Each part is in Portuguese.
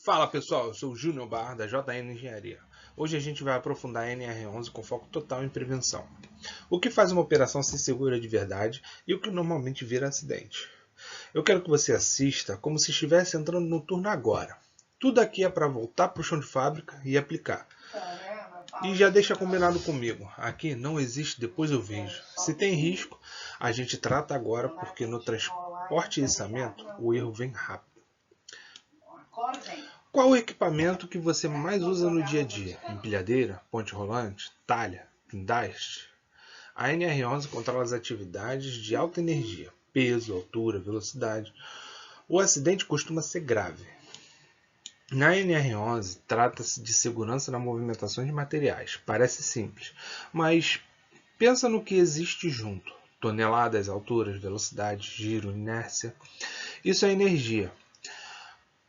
Fala pessoal, eu sou o Júnior Barra da JN Engenharia. Hoje a gente vai aprofundar a NR11 com foco total em prevenção. O que faz uma operação ser segura de verdade e o que normalmente vira acidente. Eu quero que você assista como se estivesse entrando no turno agora. Tudo aqui é para voltar para o chão de fábrica e aplicar. E já deixa combinado comigo, aqui não existe depois eu vejo. Se tem risco, a gente trata agora porque no transporte e içamento o erro vem rápido. Qual o equipamento que você mais usa no dia a dia? Empilhadeira, ponte rolante, talha, guindaste? A NR11 controla as atividades de alta energia, peso, altura, velocidade. O acidente costuma ser grave. Na NR11, trata-se de segurança na movimentação de materiais. Parece simples, mas pensa no que existe junto. Toneladas, alturas, velocidade, giro, inércia. Isso é energia.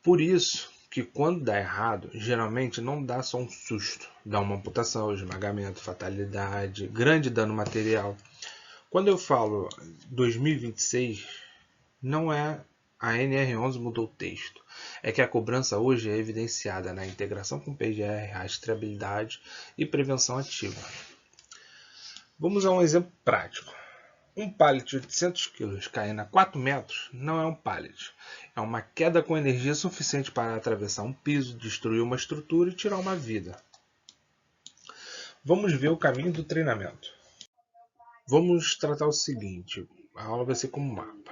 Por isso que quando dá errado, geralmente não dá só um susto. Dá uma amputação, esmagamento, fatalidade, grande dano material. Quando eu falo 2026, não é a NR11 mudou o texto. É que a cobrança hoje é evidenciada na integração com PGR, rastreabilidade e prevenção ativa. Vamos a um exemplo prático. Um pallet de 800 kg caindo a 4 metros não é um pallet. É uma queda com energia suficiente para atravessar um piso, destruir uma estrutura e tirar uma vida. Vamos ver o caminho do treinamento. Vamos tratar o seguinte, a aula vai ser como mapa.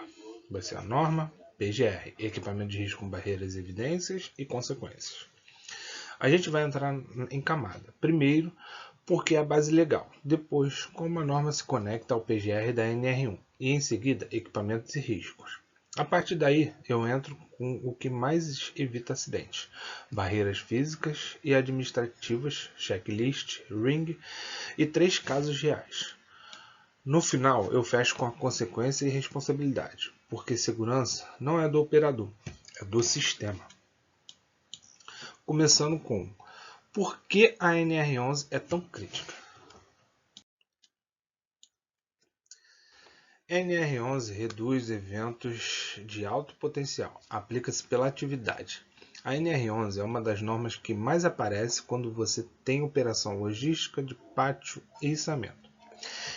Vai ser a norma, PGR, equipamento de risco com barreiras, evidências e consequências. A gente vai entrar em camada. Primeiro, porque é a base legal. Depois, como a norma se conecta ao PGR da NR1. E em seguida, equipamentos e riscos. A partir daí, eu entro com o que mais evita acidentes. Barreiras físicas e administrativas, checklist, ring e 3 casos reais. No final, eu fecho com a consequência e responsabilidade, porque segurança não é do operador, é do sistema. Começando com por que a NR11 é tão crítica? NR11 reduz eventos de alto potencial, aplica-se pela atividade. A NR11 é uma das normas que mais aparece quando você tem operação logística de pátio e içamento.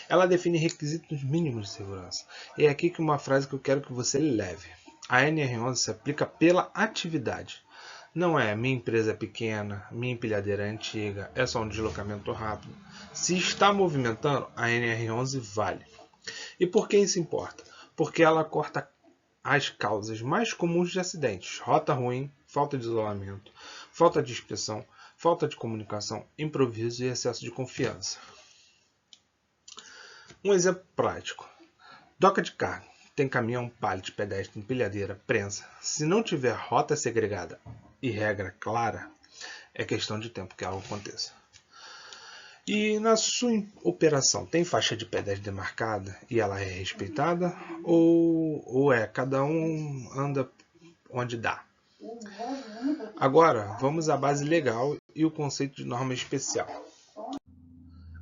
Ela define requisitos mínimos de segurança. É aqui que uma frase que eu quero que você leve. A NR11 se aplica pela atividade. Não é minha empresa é pequena, minha empilhadeira é antiga, é só um deslocamento rápido. Se está movimentando, a NR11 vale. E por que isso importa? Porque ela corta as causas mais comuns de acidentes: rota ruim, falta de isolamento, falta de inspeção, falta de comunicação, improviso e excesso de confiança. Um exemplo prático. Doca de carga. Tem caminhão, pallet, pedestre, empilhadeira, prensa. Se não tiver rota segregada e regra clara, é questão de tempo que algo aconteça. E na sua operação, tem faixa de pedestre demarcada e ela é respeitada? Ou é cada um anda onde dá? Agora, vamos à base legal e o conceito de norma especial.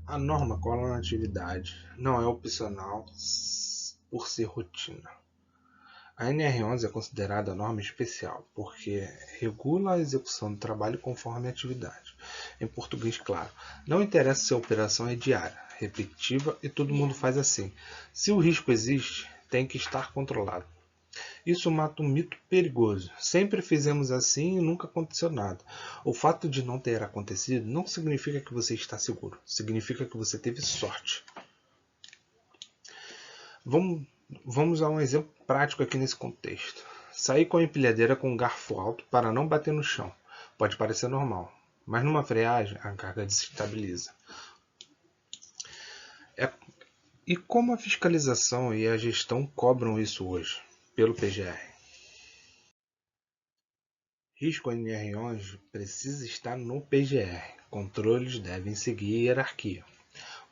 A norma cola na atividade, não é opcional por ser rotina. A NR11 é considerada a norma especial porque regula a execução do trabalho conforme a atividade. Em português, claro, não interessa se a operação é diária, repetitiva e todo mundo faz assim. Se o risco existe, tem que estar controlado. Isso mata um mito perigoso. Sempre fizemos assim e nunca aconteceu nada. O fato de não ter acontecido não significa que você está seguro. Significa que você teve sorte. Vamos a um exemplo prático aqui nesse contexto. Sair com a empilhadeira com um garfo alto para não bater no chão. Pode parecer normal, mas numa freagem a carga desestabiliza. E como a fiscalização e a gestão cobram isso hoje? Pelo PGR. Risco NR11 precisa estar no PGR. Controles devem seguir hierarquia.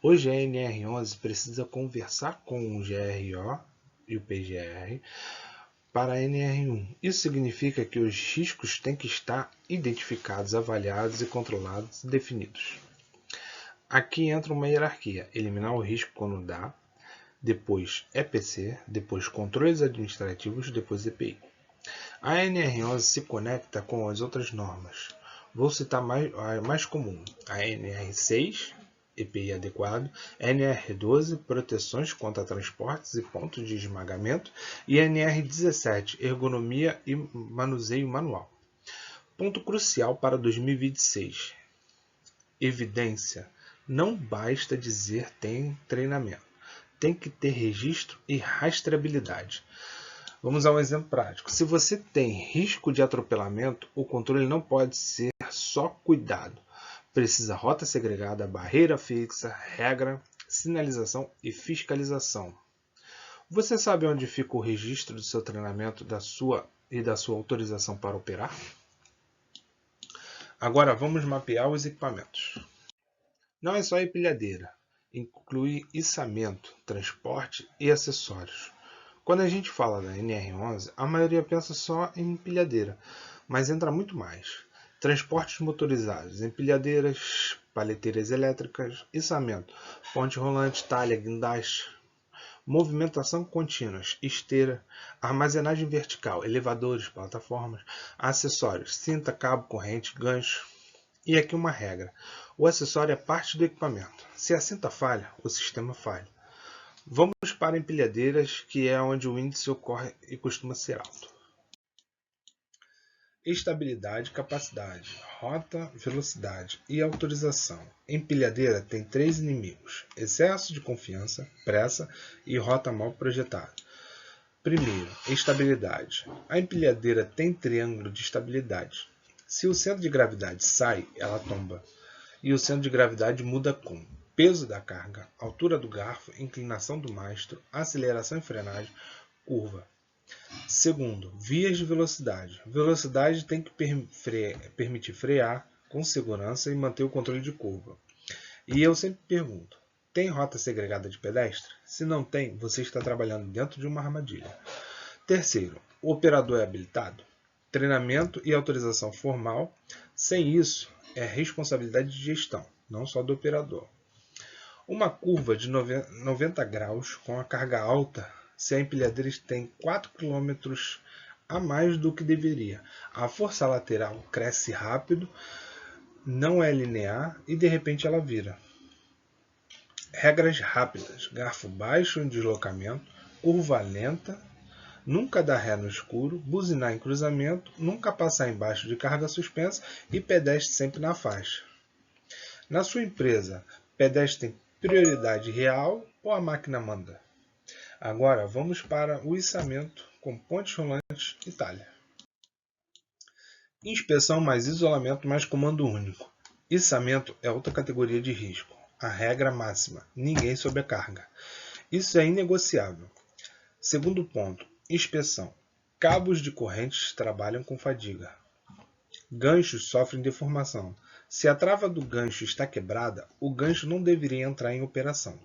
Hoje a NR11 precisa conversar com o GRO e o PGR para a NR1. Isso significa que os riscos têm que estar identificados, avaliados e controlados e definidos. Aqui entra uma hierarquia: eliminar o risco quando dá, depois EPC, depois controles administrativos, depois EPI. A NR11 se conecta com as outras normas. Vou citar a mais comum, a NR6, EPI adequado, NR12, proteções contra transportes e pontos de esmagamento, e NR17, ergonomia e manuseio manual. Ponto crucial para 2026. Evidência. Não basta dizer tem treinamento. Tem que ter registro e rastreabilidade. Vamos a um exemplo prático. Se você tem risco de atropelamento, o controle não pode ser só cuidado. Precisa rota segregada, barreira fixa, regra, sinalização e fiscalização. Você sabe onde fica o registro do seu treinamento da sua autorização para operar? Agora vamos mapear os equipamentos. Não é só empilhadeira, inclui içamento, transporte e acessórios. Quando a gente fala da NR11, a maioria pensa só em empilhadeira, mas entra muito mais. Transportes motorizados, empilhadeiras, paleteiras elétricas, içamento, ponte rolante, talha, guindaste, movimentação contínuas, esteira, armazenagem vertical, elevadores, plataformas, acessórios, cinta, cabo, corrente, gancho. E aqui uma regra: o acessório é parte do equipamento. Se a cinta falha, o sistema falha. Vamos para empilhadeiras, que é onde o índice ocorre e costuma ser alto. Estabilidade, capacidade, rota, velocidade e autorização. Empilhadeira tem 3 inimigos: excesso de confiança, pressa e rota mal projetada. Primeiro, estabilidade. A empilhadeira tem triângulo de estabilidade. Se o centro de gravidade sai, ela tomba. E o centro de gravidade muda com peso da carga, altura do garfo, inclinação do mastro, aceleração e frenagem, curva. Segundo, vias de velocidade. Velocidade tem que permitir frear com segurança e manter o controle de curva. E eu sempre pergunto, tem rota segregada de pedestre? Se não tem, você está trabalhando dentro de uma armadilha. Terceiro, o operador é habilitado? Treinamento e autorização formal. Sem isso, é responsabilidade de gestão, não só do operador. Uma curva de 90 graus com a carga alta, se a empilhadeira tem 4 km a mais do que deveria. A força lateral cresce rápido, não é linear e de repente ela vira. Regras rápidas: garfo baixo em deslocamento, curva lenta, nunca dar ré no escuro, buzinar em cruzamento, nunca passar embaixo de carga suspensa e pedestre sempre na faixa. Na sua empresa, pedestre tem prioridade real ou a máquina manda? Agora vamos para o içamento com pontes rolantes e talha. Inspeção mais isolamento mais comando único. Içamento é outra categoria de risco. A regra máxima: ninguém sobrecarga. Isso é inegociável. Segundo ponto, inspeção. Cabos de correntes trabalham com fadiga. Ganchos sofrem deformação. Se a trava do gancho está quebrada, o gancho não deveria entrar em operação.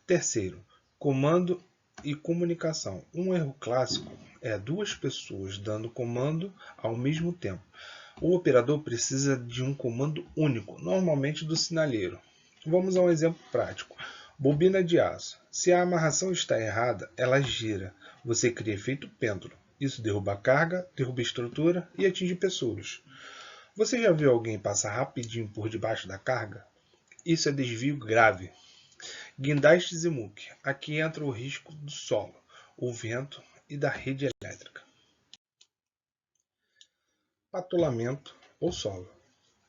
Terceiro, comando e comunicação. Um erro clássico é 2 pessoas dando comando ao mesmo tempo. O operador precisa de um comando único, normalmente do sinaleiro. Vamos a um exemplo prático. Bobina de aço. Se a amarração está errada, ela gira. Você cria efeito pêndulo. Isso derruba a carga, derruba a estrutura e atinge pessoas. Você já viu alguém passar rapidinho por debaixo da carga? Isso é desvio grave. Guindastes e muque. Aqui entra o risco do solo, o vento e da rede elétrica. Patolamento ou solo.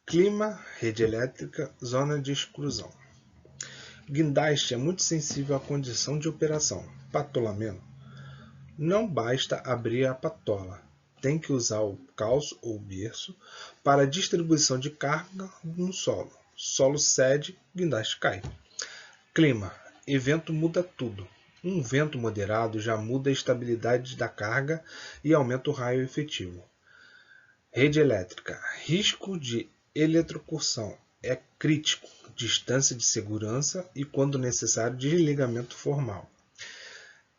Clima, rede elétrica, zona de exclusão. Guindaste é muito sensível à condição de operação. Patolamento. Não basta abrir a patola. Tem que usar o calço ou berço para a distribuição de carga no solo. Solo cede, guindaste cai. Clima. Evento muda tudo. Um vento moderado já muda a estabilidade da carga e aumenta o raio efetivo. Rede elétrica. Risco de eletrocução. É crítico. Distância de segurança e, quando necessário, desligamento formal.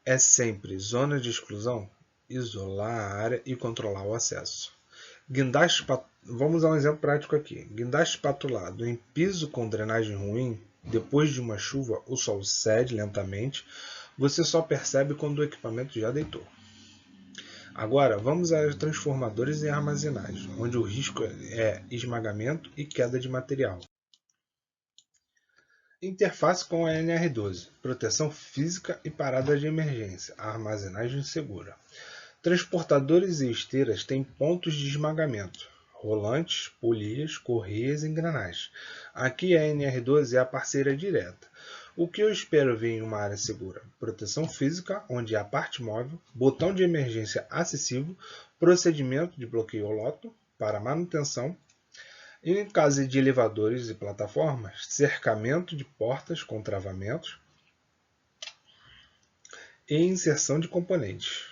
É sempre zona de exclusão, isolar a área e controlar o acesso. Guindaste, vamos a um exemplo prático aqui. Guindaste patulado em piso com drenagem ruim, depois de uma chuva, o solo cede lentamente, você só percebe quando o equipamento já deitou. Agora, vamos aos transformadores e armazenagem, onde o risco é esmagamento e queda de material. Interface com a NR12, proteção física e parada de emergência, armazenagem segura. Transportadores e esteiras têm pontos de esmagamento, rolantes, polias, correias e engrenagens. Aqui a NR12 é a parceira direta. O que eu espero ver em uma área segura? Proteção física, onde há parte móvel, botão de emergência acessível, procedimento de bloqueio holoto para manutenção, e em caso de elevadores e plataformas, cercamento de portas com travamentos e inserção de componentes.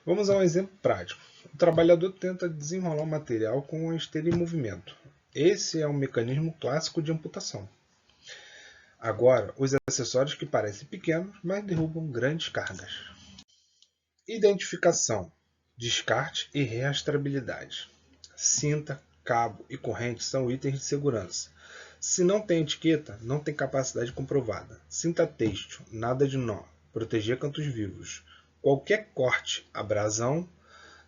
Vamos a um exemplo prático. O trabalhador tenta desenrolar o material com uma esteira em movimento. Esse é um mecanismo clássico de amputação. Agora, os acessórios que parecem pequenos, mas derrubam grandes cargas. Identificação, descarte e rastreabilidade. Cinta, cabo e corrente são itens de segurança. Se não tem etiqueta, não tem capacidade comprovada. Cinta têxtil, nada de nó, proteger cantos vivos. Qualquer corte, abrasão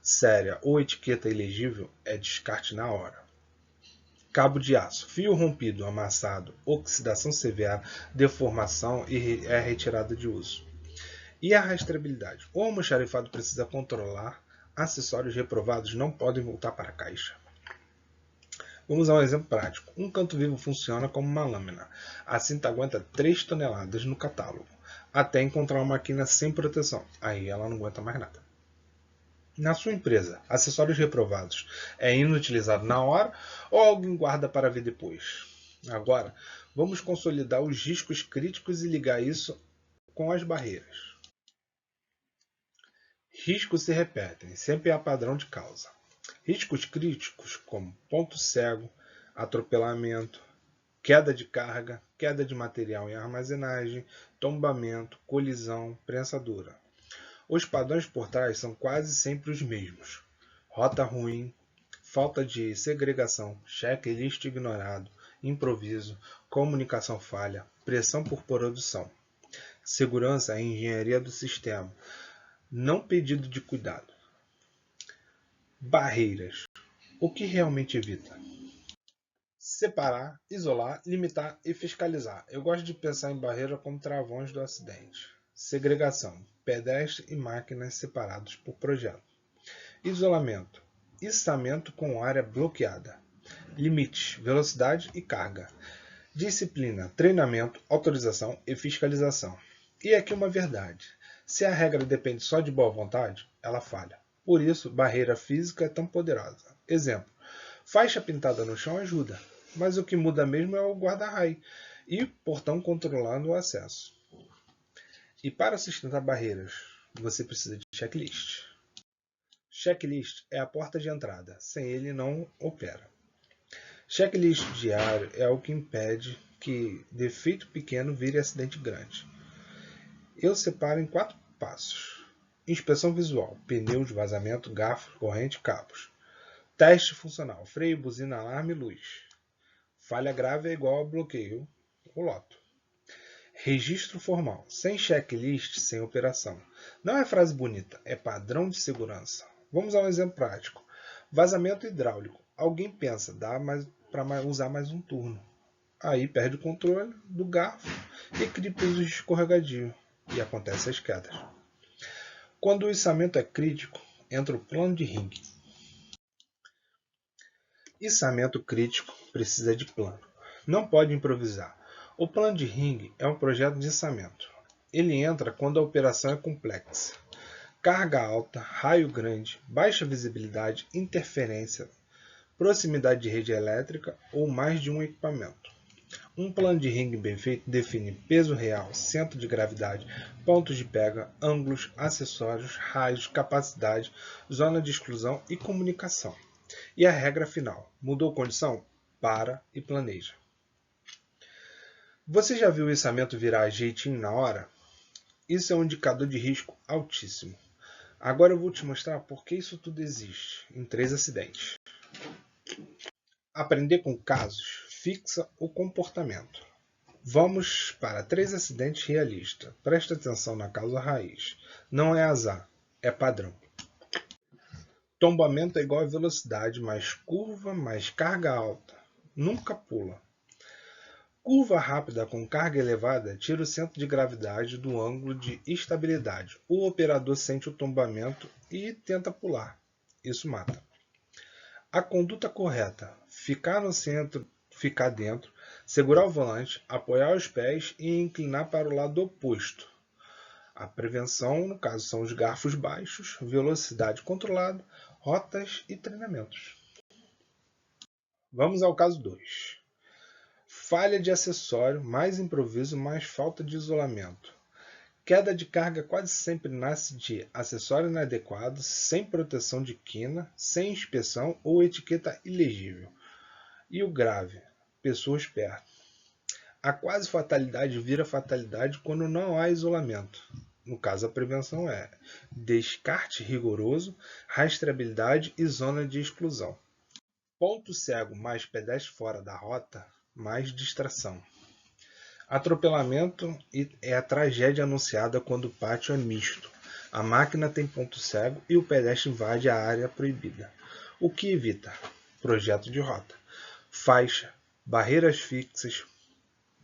séria ou etiqueta ilegível é descarte na hora. Cabo de aço, fio rompido, amassado, oxidação severa, deformação e é retirada de uso. E a rastreabilidade. O almoxarifado precisa controlar, acessórios reprovados não podem voltar para a caixa. Vamos a um exemplo prático. Um canto vivo funciona como uma lâmina. A cinta aguenta 3 toneladas no catálogo, até encontrar uma máquina sem proteção. Aí ela não aguenta mais nada. Na sua empresa, acessórios reprovados é inutilizado na hora ou alguém guarda para ver depois? Agora, vamos consolidar os riscos críticos e ligar isso com as barreiras. Riscos se repetem, sempre há padrão de causa. Riscos críticos como ponto cego, atropelamento, queda de carga, queda de material em armazenagem, tombamento, colisão, prensadura. Os padrões por trás são quase sempre os mesmos. Rota ruim, falta de segregação, checklist ignorado, improviso, comunicação falha, pressão por produção. Segurança é engenharia do sistema, não pedido de cuidado. Barreiras. O que realmente evita? Separar, isolar, limitar e fiscalizar. Eu gosto de pensar em barreira como travões do acidente. Segregação. Pedestre e máquinas separados por projeto. Isolamento. Içamento com área bloqueada. Limites. Velocidade e carga. Disciplina. Treinamento, autorização e fiscalização. E aqui uma verdade. Se a regra depende só de boa vontade, ela falha. Por isso, barreira física é tão poderosa. Exemplo. Faixa pintada no chão ajuda, mas o que muda mesmo é o guarda-raio e portão controlando o acesso. E para sustentar barreiras, você precisa de checklist. Checklist é a porta de entrada, sem ele não opera. Checklist diário é o que impede que defeito pequeno vire acidente grande. Eu separo em 4 passos. Inspeção visual, pneus, vazamento, garfos, corrente, cabos. Teste funcional, freio, buzina, alarme e luz. Falha grave é igual a bloqueio, o loto. Registro formal, sem checklist, sem operação. Não é frase bonita, é padrão de segurança. Vamos a um exemplo prático. Vazamento hidráulico. Alguém pensa, dá para usar mais um turno. Aí perde o controle do garfo e cria piso escorregadio. E acontecem as quedas. Quando o içamento é crítico, entra o plano de ringue. Içamento crítico precisa de plano. Não pode improvisar. O plano de ringue é um projeto de içamento. Ele entra quando a operação é complexa. Carga alta, raio grande, baixa visibilidade, interferência, proximidade de rede elétrica ou mais de um equipamento. Um plano de ringue bem feito define peso real, centro de gravidade, pontos de pega, ângulos, acessórios, raios, capacidade, zona de exclusão e comunicação. E a regra final: mudou condição? Para e planeja. Você já viu o içamento virar jeitinho na hora? Isso é um indicador de risco altíssimo. Agora eu vou te mostrar por que isso tudo existe em 3 acidentes. Aprender com casos fixa o comportamento. Vamos para 3 acidentes realistas. Preste atenção na causa raiz. Não é azar, é padrão. Tombamento é igual a velocidade mais curva mais carga alta. Nunca pula. Curva rápida com carga elevada tira o centro de gravidade do ângulo de estabilidade. O operador sente o tombamento e tenta pular. Isso mata. A conduta correta: ficar no centro, ficar dentro, segurar o volante, apoiar os pés e inclinar para o lado oposto. A prevenção, no caso, são os garfos baixos, velocidade controlada, rotas e treinamentos. Vamos ao caso 2. Falha de acessório, mais improviso, mais falta de isolamento. Queda de carga quase sempre nasce de acessório inadequado, sem proteção de quina, sem inspeção ou etiqueta ilegível. E o grave: pessoas perto. A quase fatalidade vira fatalidade quando não há isolamento. No caso, a prevenção é descarte rigoroso, rastreabilidade e zona de exclusão. Ponto cego mais pedestre fora da rota, mais distração. Atropelamento é a tragédia anunciada quando o pátio é misto. A máquina tem ponto cego e o pedestre invade a área proibida. O que evita? Projeto de rota. Faixa, barreiras fixas,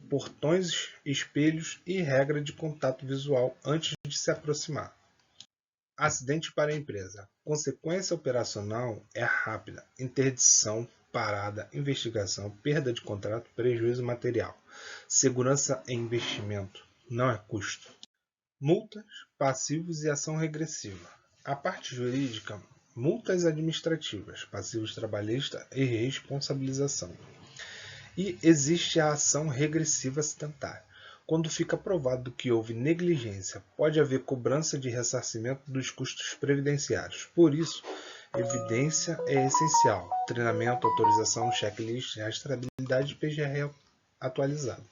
portões, espelhos e regra de contato visual antes de se aproximar. Acidente para a empresa. Consequência operacional é rápida: interdição, parada, investigação, perda de contrato, prejuízo material. Segurança é investimento, não é custo. Multas, passivos e ação regressiva. A parte jurídica: multas administrativas, passivos trabalhistas e responsabilização. E existe a ação regressiva acidentária. Quando fica provado que houve negligência, pode haver cobrança de ressarcimento dos custos previdenciários. Por isso, evidência é essencial: treinamento, autorização, checklist, rastreabilidade e PGR atualizado.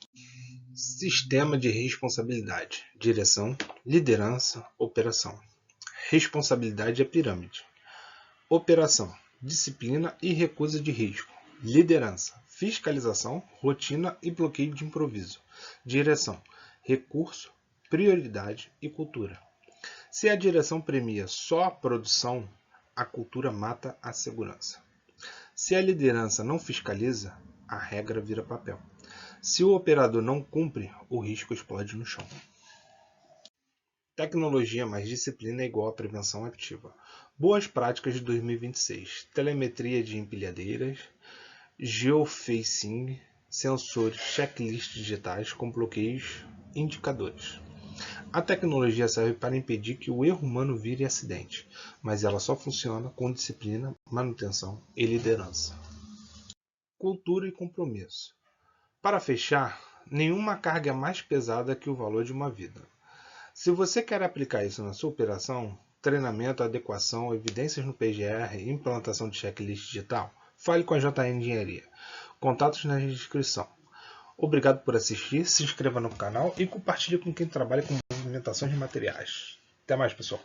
Sistema de responsabilidade: direção, liderança, operação. Responsabilidade é pirâmide. Operação: disciplina e recusa de risco. Liderança: fiscalização, rotina e bloqueio de improviso. Direção: recurso, prioridade e cultura. Se a direção premia só a produção, a cultura mata a segurança. Se a liderança não fiscaliza, a regra vira papel. Se o operador não cumpre, o risco explode no chão. Tecnologia mais disciplina é igual a prevenção ativa. Boas práticas de 2026. Telemetria de empilhadeiras, geofacing, sensores, checklists digitais com bloqueios, indicadores. A tecnologia serve para impedir que o erro humano vire acidente, mas ela só funciona com disciplina, manutenção e liderança. Cultura e compromisso. Para fechar, nenhuma carga é mais pesada que o valor de uma vida. Se você quer aplicar isso na sua operação, treinamento, adequação, evidências no PGR e implantação de checklist digital, fale com a JN Engenharia. Contatos na descrição. Obrigado por assistir, se inscreva no canal e compartilhe com quem trabalha com movimentação de materiais. Até mais, pessoal.